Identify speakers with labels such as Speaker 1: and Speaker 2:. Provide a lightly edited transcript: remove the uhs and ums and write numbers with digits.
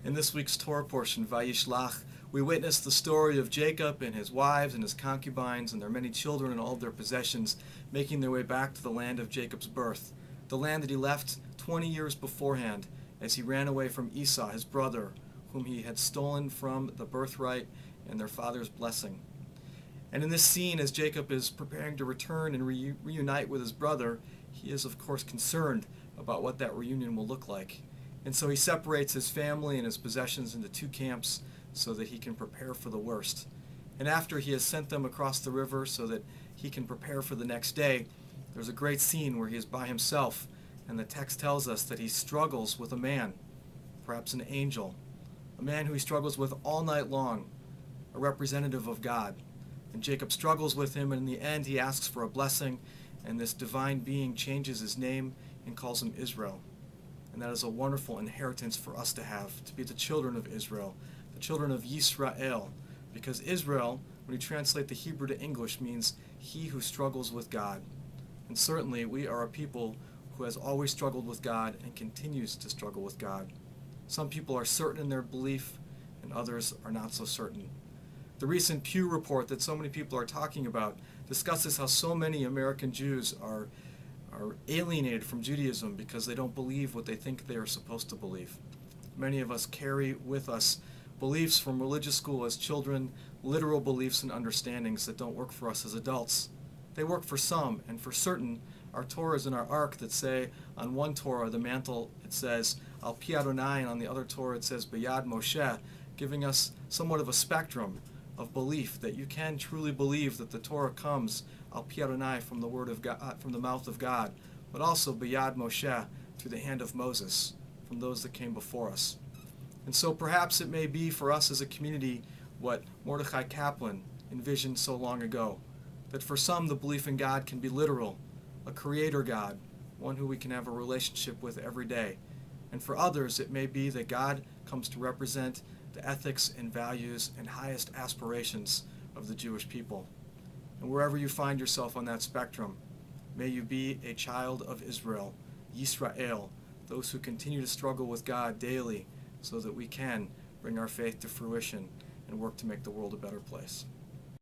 Speaker 1: In this week's Torah portion, Vayishlach, we witness the story of Jacob and his wives and his concubines and their many children and all of their possessions making their way back to the land of Jacob's birth, the land that he left 20 years beforehand as he ran away from Esau, his brother, whom he had stolen from the birthright and their father's blessing. And in this scene, as Jacob is preparing to return and reunite with his brother, he is of course concerned about what that reunion will look like. And so he separates his family and his possessions into two camps so that he can prepare for the worst. And after he has sent them across the river so that he can prepare for the next day, there's a great scene where he is by himself, and the text tells us that he struggles with a man, perhaps an angel, a man who he struggles with all night long, a representative of God. And Jacob struggles with him, and in the end he asks for a blessing, and this divine being changes his name and calls him Israel. And that is a wonderful inheritance for us to have, to be the children of Israel, the children of Yisrael, because Israel, when you translate the Hebrew to English, means he who struggles with God. And certainly we are a people who has always struggled with God and continues to struggle with God. Some people are certain in their belief, and others are not so certain. The recent Pew report that so many people are talking about discusses how so many American Jews are alienated from Judaism because they don't believe what they think they are supposed to believe. Many of us carry with us beliefs from religious school as children, literal beliefs and understandings that don't work for us as adults. They work for some, and for certain, our Torahs in our ark that say, on one Torah, the mantle, it says, Al Pi Adonai, and on the other Torah it says, B'yad Moshe, giving us somewhat of a spectrum of belief that you can truly believe that the Torah comes Al Pi Adonai from the word of God, from the mouth of God, but also B'yad Moshe through the hand of Moses, from those that came before us. And so perhaps it may be for us as a community what Mordechai Kaplan envisioned so long ago, that for some the belief in God can be literal, a creator God, one who we can have a relationship with every day. And for others it may be that God comes to represent the ethics and values and highest aspirations of the Jewish people. And wherever you find yourself on that spectrum, may you be a child of Israel, Yisrael, those who continue to struggle with God daily so that we can bring our faith to fruition and work to make the world a better place.